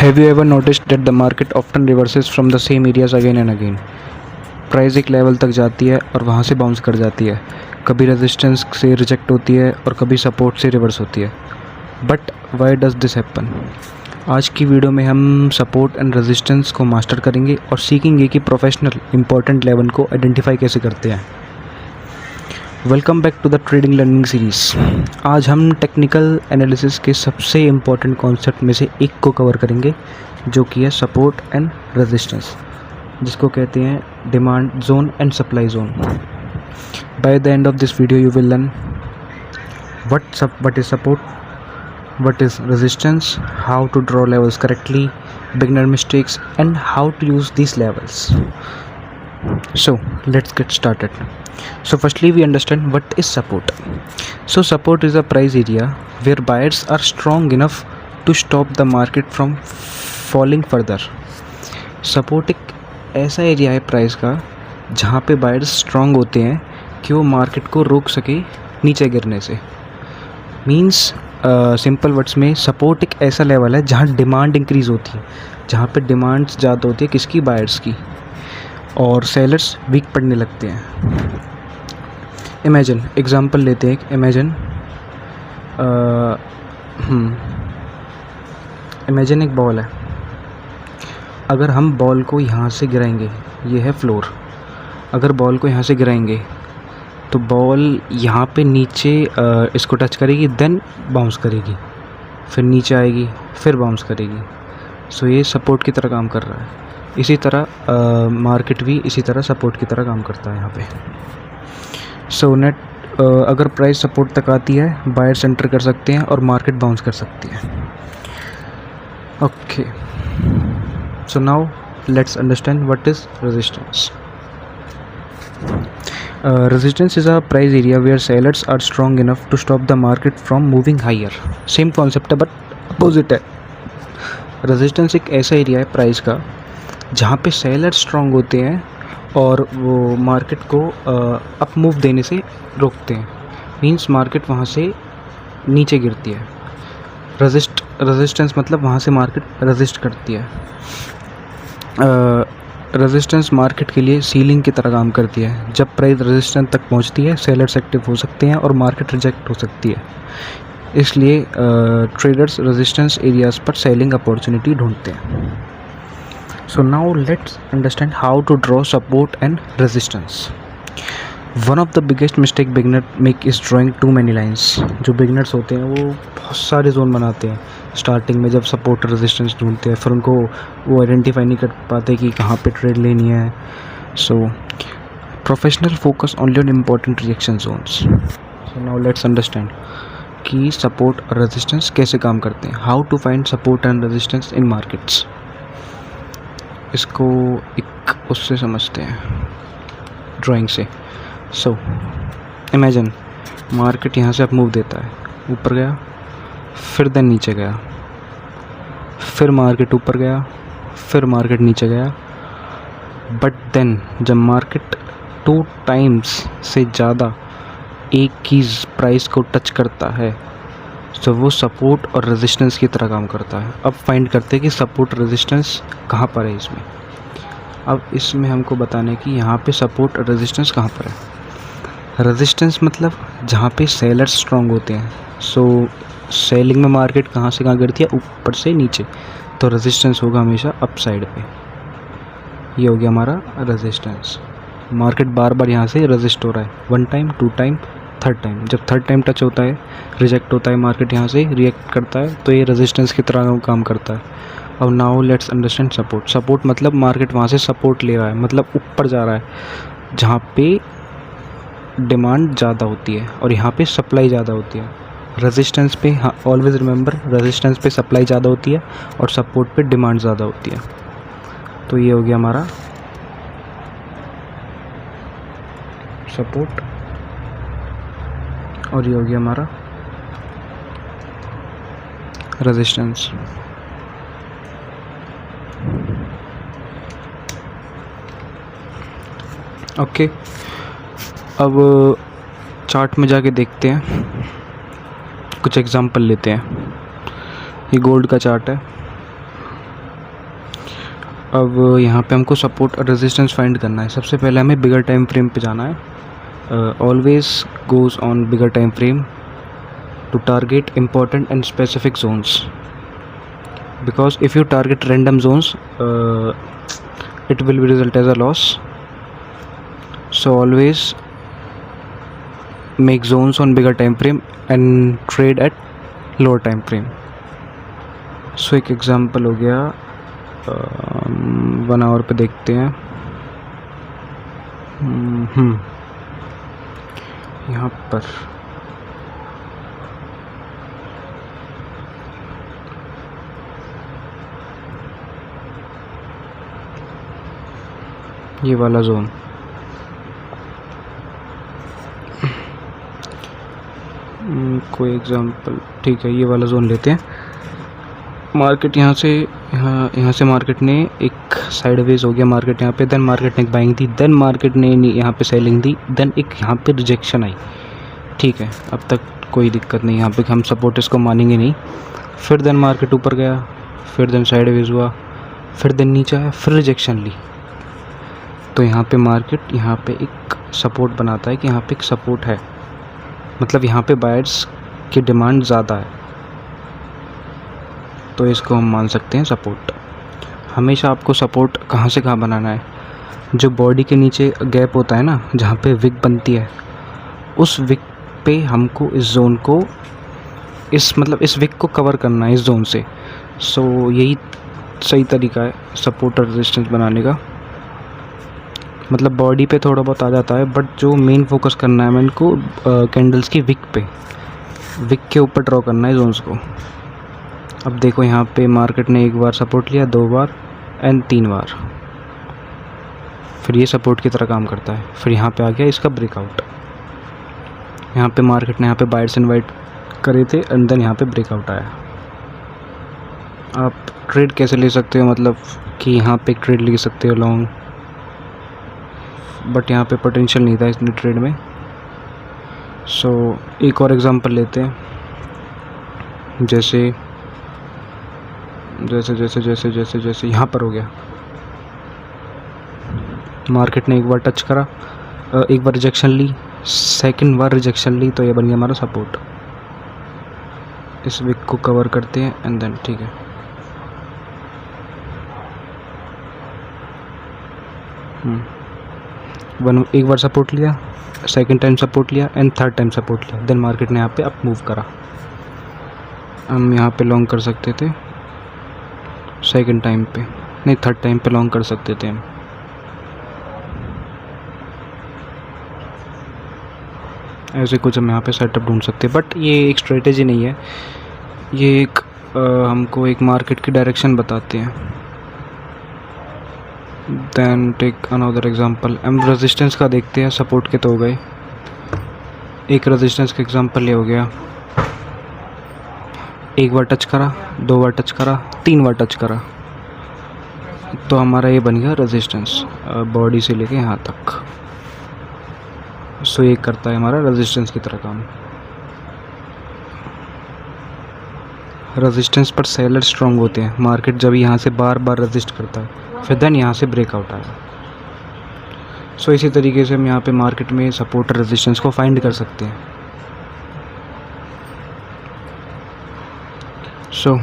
Have you ever noticed that the market often reverses from the same areas again and again? Price एक level तक जाती है और वहाँ से बाउंस कर जाती है, कभी रेजिस्टेंस से रिजेक्ट होती है और कभी सपोर्ट से रिवर्स होती है. But why does this happen? आज की वीडियो में हम सपोर्ट एंड रेजिस्टेंस को मास्टर करेंगे और सीखेंगे कि प्रोफेशनल इंपॉर्टेंट लेवल को आइडेंटिफाई कैसे करते हैं. Welcome back to the trading learning series. आज हम टेक्निकल एनालिसिस के सबसे इम्पॉर्टेंट कॉन्सेप्ट में से एक को कवर करेंगे, जो कि है सपोर्ट एंड रेजिस्टेंस, जिसको कहते हैं demand zone and supply zone. By the end of this video you will learn what is support, what is resistance, how to draw levels correctly, beginner mistakes, and how to use these levels. So let's get started. So firstly we understand what is support. So support is a price area where buyers are strong enough to stop the market from falling further. Support एक ऐसा area है price का जहाँ पे buyers strong होते हैं कि वो मार्केट को रोक सके नीचे गिरने से. मीन्स सिंपल वर्ड्स में सपोर्ट एक ऐसा लेवल है जहाँ डिमांड इंक्रीज़ होती है, जहाँ पे डिमांड ज़्यादा होती है किसकी, बायर्स की, और सेलर्स वीक पड़ने लगते हैं. इमेजिन एग्जांपल लेते हैं. इमेजिन एक बॉल है. अगर हम बॉल को यहाँ से गिराएंगे, ये है फ्लोर, अगर बॉल को यहाँ से गिराएंगे तो बॉल यहाँ पे नीचे इसको टच करेगी, देन बाउंस करेगी, फिर नीचे आएगी, फिर बाउंस करेगी. सो ये सपोर्ट की तरह काम कर रहा है. इसी तरह मार्केट भी इसी तरह सपोर्ट की तरह काम करता है यहाँ पे. सो अगर प्राइस सपोर्ट तक आती है, बायर्स एंटर कर सकते हैं और मार्केट बाउंस कर सकती है. Okay, so now let's understand what is resistance. Resistance is a price area where sellers are strong enough to stop the market from moving higher. Same concept है but opposite है. Resistance एक ऐसा area है price का जहाँ पे seller strong होते हैं और वो मार्केट को अप मूव देने से रोकते हैं. मींस मार्केट वहाँ से नीचे गिरती है. रेजिस्टेंस मतलब वहाँ से मार्केट रेजिस्ट करती है. रेजिस्टेंस मार्केट के लिए सीलिंग की तरह काम करती है. जब प्राइस रेजिस्टेंस तक पहुंचती है, सेलर्स एक्टिव हो सकते हैं और मार्केट रिजेक्ट हो सकती है. इसलिए ट्रेडर्स रेजिस्टेंस एरियाज पर सेलिंग अपॉर्चुनिटी ढूंढते हैं. So now let's understand how to draw support and resistance. One of the biggest mistake beginner make is drawing too many lines. जो बिगनर्स होते हैं वो बहुत सारे जोन बनाते हैं स्टार्टिंग में, जब सपोर्ट रेजिस्टेंस ढूंढते हैं, फिर उनको वो आइडेंटिफाई नहीं कर पाते कि कहाँ पे ट्रेड लेनी है. So professional focus only on important reaction zones. So now let's understand कि सपोर्ट और रेजिस्टेंस कैसे काम करते हैं. How to find support and resistance in markets. इसको एक उससे समझते हैं, ड्राइंग से. सो इमेजिन मार्केट यहाँ से अप मूव देता है, ऊपर गया, फिर देन नीचे गया, फिर मार्केट ऊपर गया, फिर मार्केट नीचे गया. बट देन जब मार्केट 2 टाइम्स से ज़्यादा एक ही प्राइस को टच करता है तो वो सपोर्ट और रेजिस्टेंस की तरह काम करता है. अब फाइंड करते हैं कि सपोर्ट रेजिस्टेंस कहाँ पर है इसमें. अब इसमें हमको बताना है कि यहाँ पे सपोर्ट और रेजिस्टेंस कहाँ पर है. रेजिस्टेंस मतलब जहाँ पे सेलर्स स्ट्रांग होते हैं. सो सेलिंग में मार्केट कहाँ से कहाँ गिरती है, ऊपर से नीचे, तो रेजिस्टेंस होगा हमेशा अप साइड पे. ये हो गया हमारा रेजिस्टेंस. मार्केट बार बार यहाँ से रेजिस्ट हो रहा है, 1 टाइम, 2 टाइम, 3rd टाइम. जब 3rd टाइम टच होता है, रिजेक्ट होता है, मार्केट यहाँ से रिएक्ट करता है, तो ये रेजिस्टेंस की तरह काम करता है. अब now let's understand support. Support मतलब मार्केट वहाँ से सपोर्ट ले रहा है, मतलब ऊपर जा रहा है, जहाँ पे डिमांड ज़्यादा होती है और यहाँ पे सप्लाई ज़्यादा होती है. रेजिस्टेंस पे, हाँ, ऑलवेज रिमेंबर, रेजिस्टेंस पे सप्लाई ज़्यादा होती है और सपोर्ट पे डिमांड ज़्यादा होती है. तो ये हो गया हमारा सपोर्ट और ये हो गया हमारा रेजिस्टेंस. ओके, अब चार्ट में जाके देखते हैं, कुछ एग्जांपल लेते हैं. ये गोल्ड का चार्ट है. अब यहाँ पे हमको सपोर्ट और रेजिस्टेंस फाइंड करना है। सबसे पहले हमें बिगर टाइम फ्रेम पे जाना है। Always goes on bigger time frame to target important and specific zones, because if you target random zones it will be result as a loss. So always make zones on bigger time frame and trade at lower time frame. So एक example हो गया 1 our पे देखते हैं। यहाँ पर ये वाला जोन, कोई एग्जांपल, ठीक है, ये वाला जोन लेते हैं। मार्केट यहाँ से मार्केट ने एक साइडवेज हो गया मार्केट यहाँ पे, देन मार्केट ने एक बाइंग दी, देन मार्केट ने यहाँ पे सेलिंग दी, देन एक यहाँ पे रिजेक्शन आई। ठीक है, अब तक कोई दिक्कत नहीं, यहाँ पे हम सपोर्ट इसको मानेंगे नहीं। फिर देन मार्केट ऊपर गया, फिर देन साइडवेज हुआ, फिर देन नीचे आया, फिर रिजेक्शन ली। तो यहाँ पे मार्केट यहाँ पे एक सपोर्ट बनाता है कि यहाँ पे एक सपोर्ट है, मतलब यहाँ पे बायर्स की डिमांड ज़्यादा है, तो इसको हम मान सकते हैं सपोर्ट। हमेशा आपको सपोर्ट कहाँ से कहाँ बनाना है, जो बॉडी के नीचे गैप होता है ना, जहाँ पे विक बनती है, उस विक पे हमको इस जोन को इस विक को कवर करना है इस जोन से। सो यही सही तरीका है सपोर्ट और रेजिस्टेंस बनाने का। मतलब बॉडी पे थोड़ा बहुत आ जाता है, बट जो मेन फोकस करना है मैंने को कैंडल्स की विक पे, विक के ऊपर ड्रॉ करना है जोन्स को। अब देखो यहाँ पे मार्केट ने 1 बार सपोर्ट लिया, 2 बार एंड 3 बार, फिर ये सपोर्ट की तरह काम करता है। फिर यहाँ पे आ गया इसका ब्रेकआउट, यहाँ पे मार्केट ने यहाँ पे बायर्स इनवाइट करे थे एंड देन यहाँ पे ब्रेकआउट आया। आप ट्रेड कैसे ले सकते हो, मतलब कि यहाँ पे ट्रेड ले सकते हो लॉन्ग, बट यहाँ पे पोटेंशियल नहीं था इतनी ट्रेड में। सो एक और एग्जांपल लेते हैं, जैसे जैसे जैसे जैसे जैसे जैसे यहाँ पर हो गया, मार्केट ने 1 बार टच करा, 1 बार रिजेक्शन ली, सेकंड बार रिजेक्शन ली, तो ये बन गया हमारा सपोर्ट। इस विक को कवर करते हैं एंड देन ठीक है, एक बार सपोर्ट लिया, सेकंड टाइम सपोर्ट लिया एंड थर्ड टाइम सपोर्ट लिया, देन मार्केट ने यहाँ पे अप मूव करा। हम यहाँ पे लॉन्ग कर सकते थे, सेकंड टाइम पे नहीं, थर्ड टाइम पे लॉन्ग कर सकते थे हम। ऐसे कुछ हम यहाँ पे सेटअप ढूंढ सकते हैं, बट ये एक स्ट्रेटेजी नहीं है, ये एक हमको एक मार्केट की डायरेक्शन बताते हैं। देन टेक अनदर एग्जांपल, हम रेजिस्टेंस का देखते हैं, सपोर्ट के तो हो गए। एक रेजिस्टेंस का एग्जांपल ये हो गया, 1 बार टच करा, 2 बार टच करा, 3 बार टच करा, तो हमारा ये बन गया रेजिस्टेंस बॉडी से लेके यहाँ तक। सो ये करता है हमारा रेजिस्टेंस की तरह काम। रेजिस्टेंस पर सेलर स्ट्रांग होते हैं, मार्केट जब यहाँ से बार बार रेजिस्ट करता है, फिर देन यहाँ से ब्रेकआउट आया। सो इसी तरीके से हम यहाँ पे मार्केट में सपोर्ट और रेजिस्टेंस को फाइंड कर सकते हैं। सो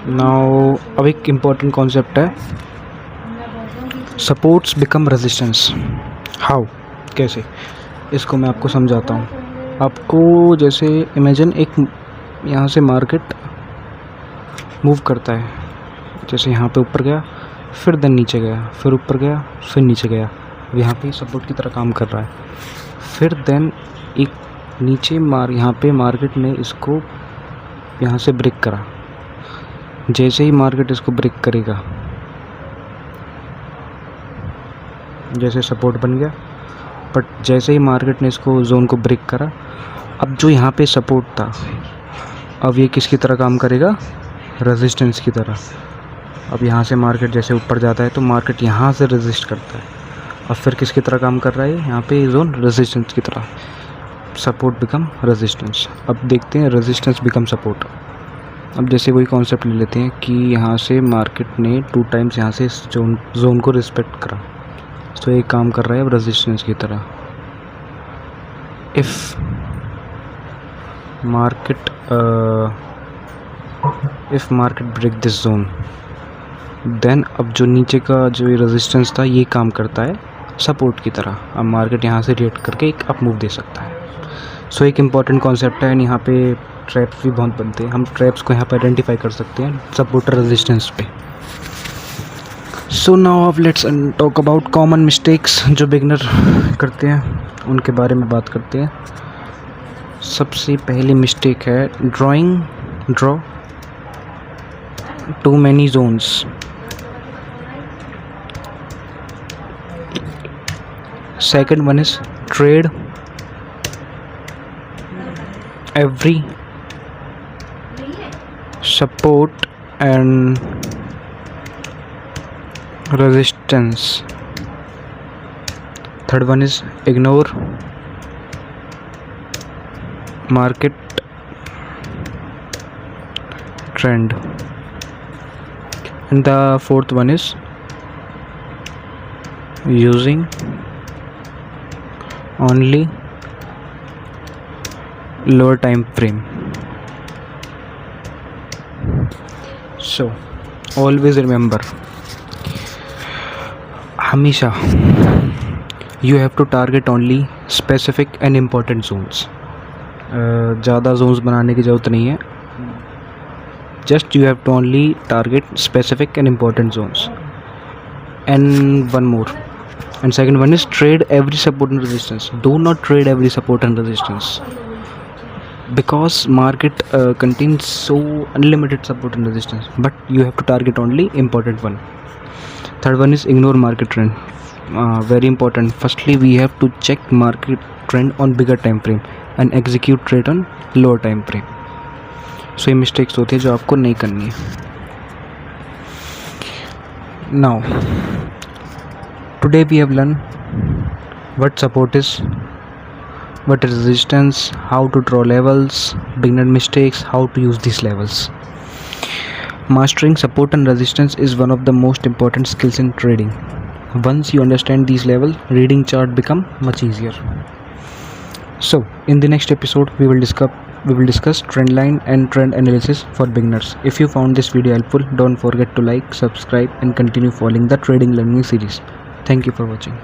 नाउ अब एक इम्पॉर्टेंट कॉन्सेप्ट है, सपोर्ट्स बिकम रेजिस्टेंस। हाउ, कैसे, इसको मैं आपको समझाता हूँ। आपको जैसे इमेजिन एक यहाँ से मार्केट मूव करता है, जैसे यहाँ पे ऊपर गया, फिर देन नीचे गया, फिर ऊपर गया, फिर नीचे गया, यहाँ पे सपोर्ट की तरह काम कर रहा है। फिर देन एक नीचे यहाँ पे मार्केट ने इसको यहाँ से ब्रेक करा। जैसे ही मार्केट इसको ब्रेक करेगा, जैसे सपोर्ट बन गया, बट जैसे ही मार्केट ने इसको जोन को ब्रेक करा, अब जो यहाँ पे सपोर्ट था, अब ये किसकी तरह काम करेगा, रेजिस्टेंस की तरह। अब यहाँ से मार्केट जैसे ऊपर जाता है तो मार्केट यहाँ से रेजिस्ट करता है, अब फिर किसकी तरह काम कर रहा है, यहाँ पे जोन रेजिस्टेंस की तरह। Support become resistance. अब देखते हैं रेजिस्टेंस बिकम सपोर्ट। अब जैसे वही कॉन्सेप्ट ले लेते हैं कि यहाँ से मार्केट ने 2 टाइम्स यहाँ से जोन को रिस्पेक्ट करा, तो ये काम कर रहा है अब रेजिस्टेंस की तरह। If market break this zone, then अब जो नीचे का जो ये रेजिस्टेंस था ये काम करता है सपोर्ट की तरह। अब मार्केट यहाँ से रिएक्ट करके एक अप मूव दे सकता है। सो एक इम्पॉर्टेंट कॉन्सेप्ट है, एंड यहाँ पे ट्रैप्स भी बहुत बनते हैं। हम ट्रैप्स को यहाँ पे आइडेंटिफाई कर सकते हैं सपोर्ट और रेजिस्टेंस पे। सो नाउ अब let's talk about common mistakes जो बिगनर करते हैं, उनके बारे में बात करते हैं। सबसे पहली मिस्टेक है draw too many zones. Second one is trade every support and resistance. Third one is ignore market trend. And the fourth one is using only lower time frame. So always remember, हमेशा you have to target only specific and important zones. ज़्यादा zones बनाने की ज़रूरत नहीं है, just you have to only target specific and important zones. And one more, and second one is trade every support and resistance. Do not trade every support and resistance, because market contains so unlimited support and resistance, but you have to target only important one. Third one is ignore market trend. Very important. Firstly, we have to check market trend on bigger time frame and execute trade on lower time frame. So ये mistakes होती है जो आपको नहीं करनी है. Now today we have learned what support is, what is resistance, how to draw levels, beginner mistakes, how to use these levels. Mastering support and resistance is one of the most important skills in trading. Once you understand these levels, reading chart become much easier. So in the next episode we will discuss trend line and trend analysis for beginners. If you found this video helpful, don't forget to like, subscribe and continue following the trading learning series. Thank you for watching.